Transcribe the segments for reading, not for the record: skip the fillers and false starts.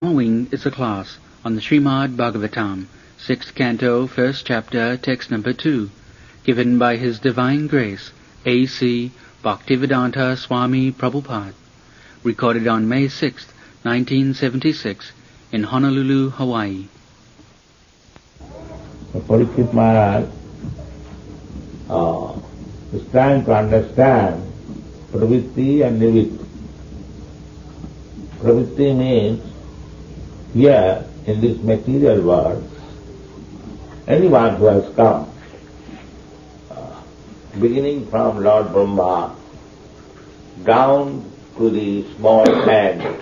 Following is a class on the Srimad Bhagavatam, 6th Canto, 1st Chapter, Text number 2, given by His Divine Grace, A.C. Bhaktivedanta Swami Prabhupada, recorded on May 6, 1976, in Honolulu, Hawaii. Pravrtti-marga is trying to understand pravritti and nivritti. Pravritti means here in this material world, anyone who has come, beginning from Lord Brahma down to the small ant,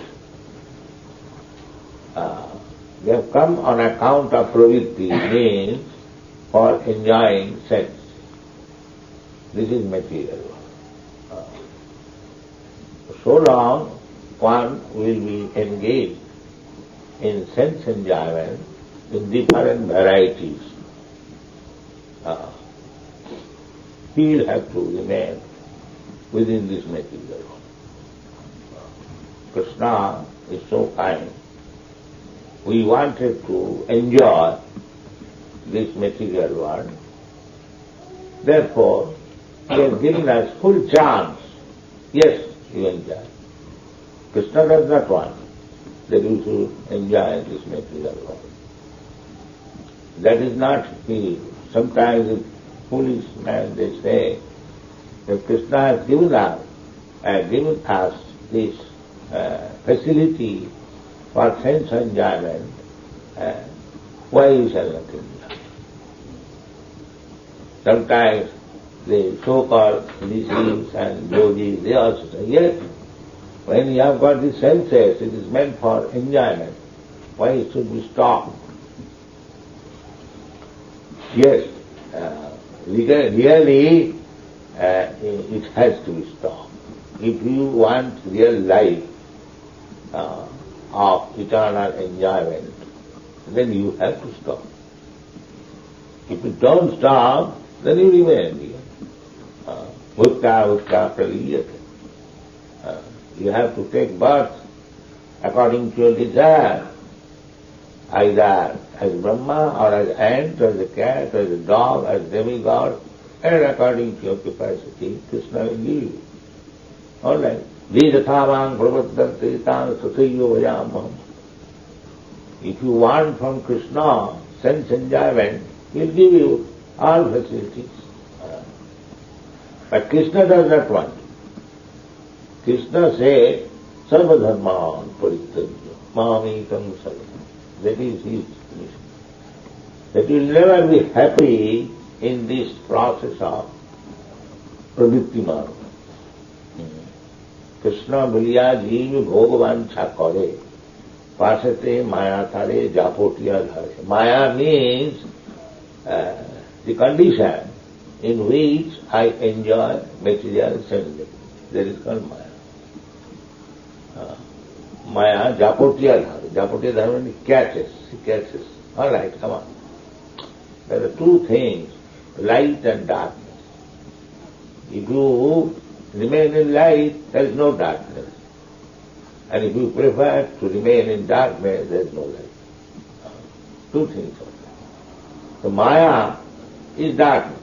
they have come on account of pravritti, means for enjoying sense. This is material world. So long one will be engaged in sense enjoyment in different varieties. He will have to remain within this material world. Krishna is so kind. We wanted to enjoy this material world. Therefore, He has given us full chance. Yes, you enjoy. Krishna does not want that you should enjoy this material world. That is not He. Sometimes the foolish man, they say that Krishna has given us this facility for sense enjoyment, why you shall not enjoy? Sometimes the so-called rishis and yogis, they also say, yes, when you have got the senses, it is meant for enjoyment. Why it should be stopped? Yes, really it has to be stopped. If you want real life of eternal enjoyment, then you have to stop. If you don't stop, then you remain here. Bhutta praliyate. You have to take birth according to your desire, either as Brahma or as ant, or as a cat, or as a dog, as demigod, and according to your capacity, Krishna will give you. All right. Vedabase SB. If you want from Krishna sense enjoyment, He will give you all facilities. But Krishna does not want. Krishna said, Sarva dharman parityajya mamekam saranam. That is His mission. That you will never be happy in this process of pravrtti-marga. Krishna biliya jeev bhogavansha kare, pasate maya thare japotiya dhare. Maya means the condition in which I enjoy material sense. That is called maya. Maya, japotiya dhare. Japotiya dhare means catches. She catches. All right, come on. There are two things, light and darkness. If you remain in light, there is no darkness. And if you prefer to remain in darkness, there is no light. Two things. So Maya is darkness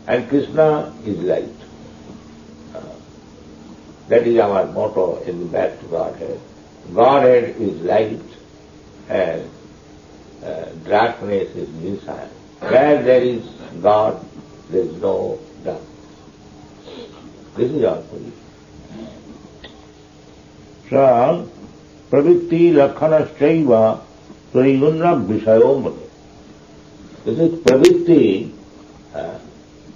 and Krishna is light. That is our motto in the back to Godhead. Godhead is light and darkness is desire. Where there is God, there is no darkness. This is our position. So, pravritti lakhanasthaiva trayunna vishayomane. This is pravritti.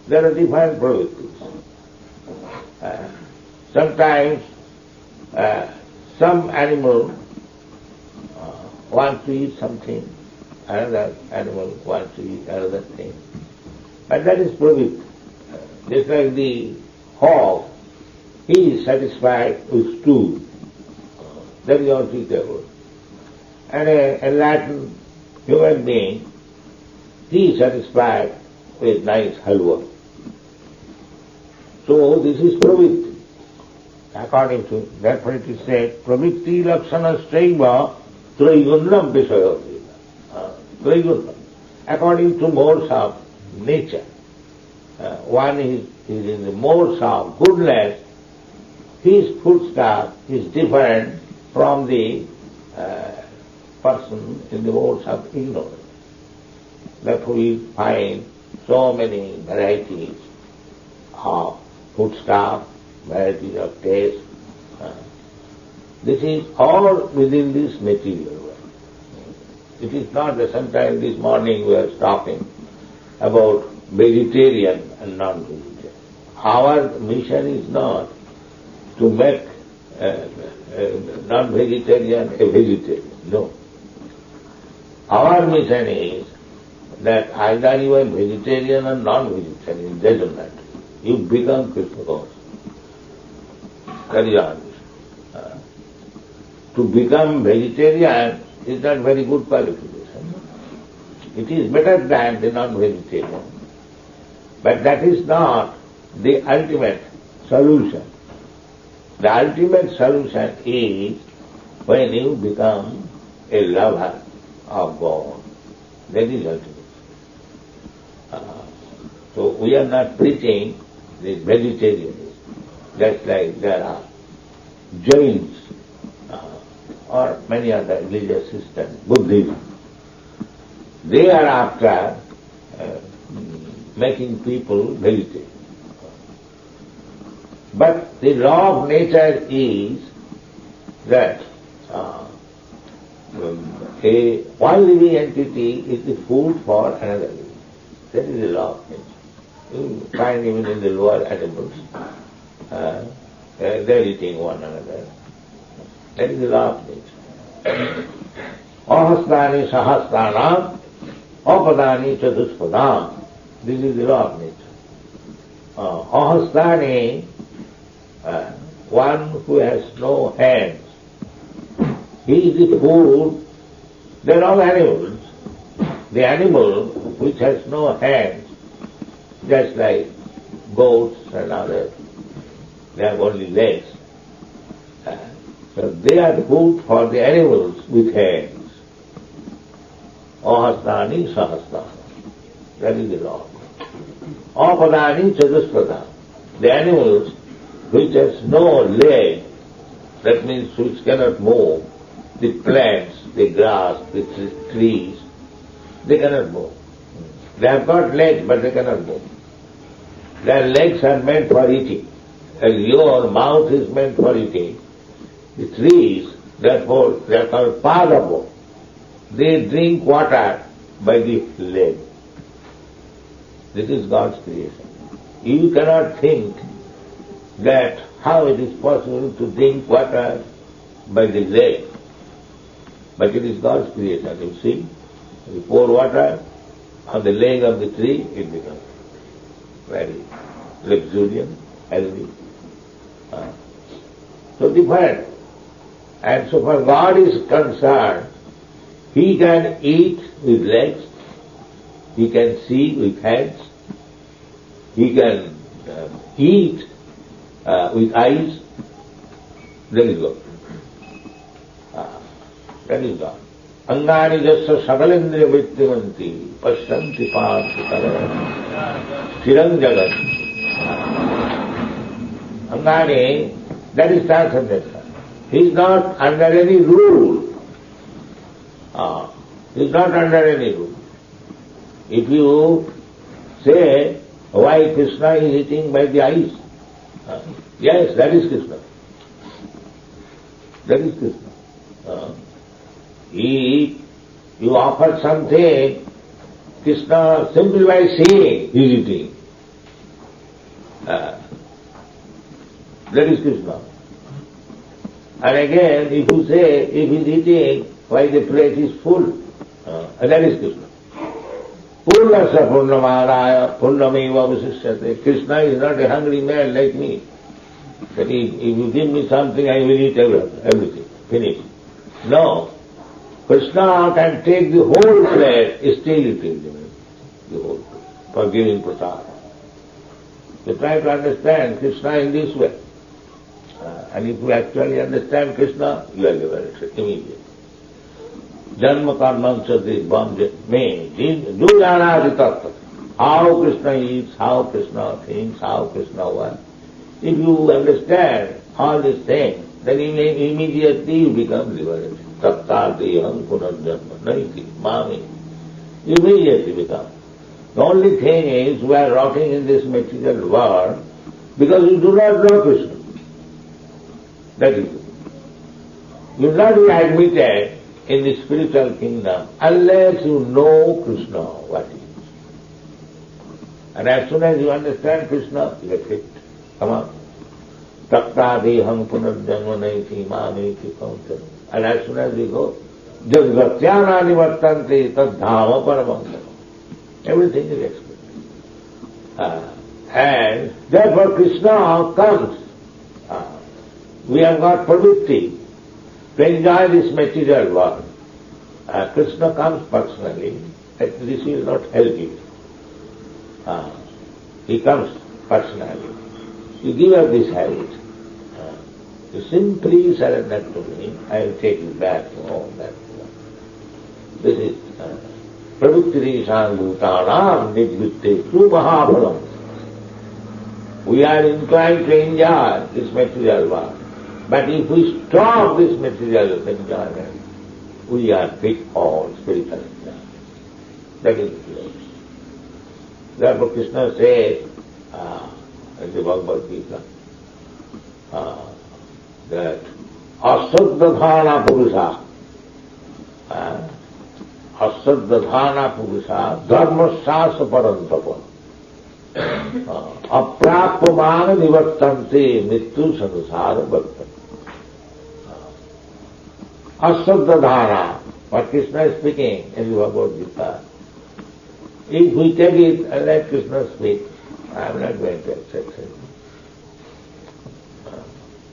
There are different pravrittis. Sometimes some animal wants to eat something, another animal wants to eat another thing. But that is pravritti. Just like the hog, he is satisfied with stew. That is also eatable. And a enlightened human being, he is satisfied with nice halwa. So this is pravritti. According to, therefore it is said, pravritti lakshana straiva Trigunnam Visayodhina. Trigunnam. According to modes of nature. One is in the modes of goodness, his footstep is different from the person in the modes of ignorance. Therefore we find so many varieties of foodstuff, varieties of taste. This is all within this material world. It is not that sometimes this morning we are talking about vegetarian and non-vegetarian. Our mission is not to make non-vegetarian a vegetarian. No. Our mission is that either you are vegetarian or non-vegetarian, it doesn't matter. You become Krishna conscious. That is our mission. To become vegetarian is not very good qualification. It is better than the non-vegetarian. But that is not the ultimate solution. The ultimate solution is when you become a lover of God. That is ultimate. So we are not preaching the vegetarianism, just like there are Jains or many other religious systems, Buddhism. They are after making people vegetarian. But the law of nature is that one living entity is the food for another living. That is the law of nature. You find even in the lower animals, they are eating one another. That is the law of nature. Ahastani sahastranam, apadani chatuspadam. This is the law of nature. Ahastani, one who has no hands, he is the food. They are all animals. The animal which has no hands, just like goats and others, they have only legs. So they are the food for the animals with hands. Ahastani sahastana. That is the law. Apadani chatuspadam. The animals which has no leg, that means which cannot move, the plants, the grass, the trees, they cannot move. They have got legs, but they cannot move. Their legs are meant for eating. As your mouth is meant for eating, the trees, therefore, they are called padabo. They drink water by the leg. This is God's creation. You cannot think that how it is possible to drink water by the leg. But it is God's creation. You see, you pour water on the leg of the tree, it becomes very luxuriant, healthy. So different. And so far God is concerned, He can eat with legs, He can see with hands, He can eat with eyes. That is God. That is God. Angani jasya sakalendriya vittivanti pashyanti paarthikara chirang jagat. Angani, that is transcendental. He is not under any rule. He is not under any rule. If you say, why Krishna is eating by the eyes? Yes, that is Krishna. That is Krishna. You offer something, Krishna simply by seeing he is eating. That is Krishna. And again, if you say, if he is eating, why the plate is full? That is Krishna. Purnasya purnamaraya purnameva vasishyate. Krishna is not a hungry man like me. That if you give me something, I will eat everything. Finish. No. Krishna can take the whole plate, still eating the whole plate, for giving prasad. You try to understand Krishna in this way. And if you actually understand Krishna, you are liberated immediately. Janma karmanchati bham me. Do janati tattva. How Krishna eats, how Krishna thinks, how Krishna wants. If you understand all these things, then immediately you become liberated. Tattatiham punarjanma naiti mami. You immediately become. The only thing is we are rotting in this material world because you do not know Krishna. That is it. You will not be admitted in the spiritual kingdom unless you know Krishna, what he is. And as soon as you understand Krishna, you get fit. Come on. Tattadeham punarjanma naiti mamiti kauntam. And as soon as we go, jadgatyānāni vartante tad dhāma paramam. Everything is explained. And therefore Krishna comes. We have got pravritti to enjoy this material world. Krishna comes personally, and this will not help you. He comes personally. You give up this habit. You simply surrender to me, I will take you back to home. This is pravritti-marga bhutānām nidvitte tu mahāphalam. We are inclined to enjoy this material world. But if we stop this material enjoyment, we are fit all spiritual enjoyment. That is the case. Therefore Krishna says in the Bhagavad Gita that asaddhāna purusha dharmasāsa parantapa aprāpamāna nivartante mittu sansāra bhaktana. Asaddhāna, what Krishna is speaking in the Bhagavad Gita. If we take it and let Krishna speak, I am not going to accept it.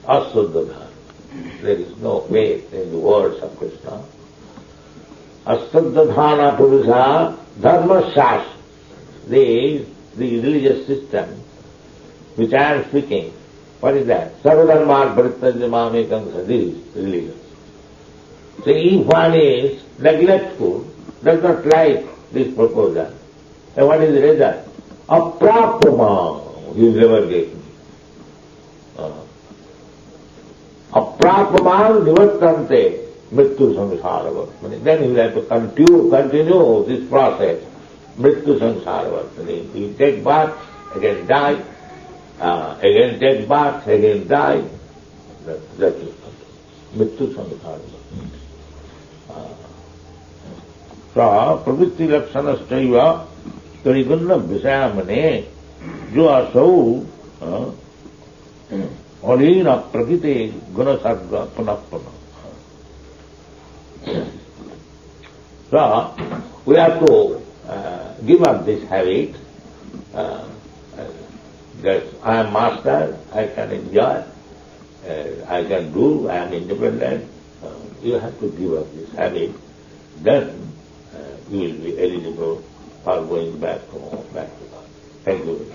Asaddhāna. There is no faith in the words of Krishna. Asaddhāna purusha dharmasāsa. The religious system which I am speaking, what is that? Sarvadharmāt parityaja this is religion. So if one is neglectful, does not like this proposal, then what is the result? Aprāpamāna, he will never get me. Aprāpamāna nivartante mrittu samsāra vartane. Then he will have to continue this process. Mrittu samsāra vartane. He will take birth, again die, again take birth, again die. That is mrittu samsāra vartane. प्रवृत्ति लक्षणश्चैव त्रिगुण विषयामने जो असौ अलीन प्रकृति गुण सर्ग पुनः पुनः. So we have to give up this habit that I am master, I can enjoy, I can do, I am independent. You have to give up this habit. Then you will be eligible for going back to home, back to God. Thank you.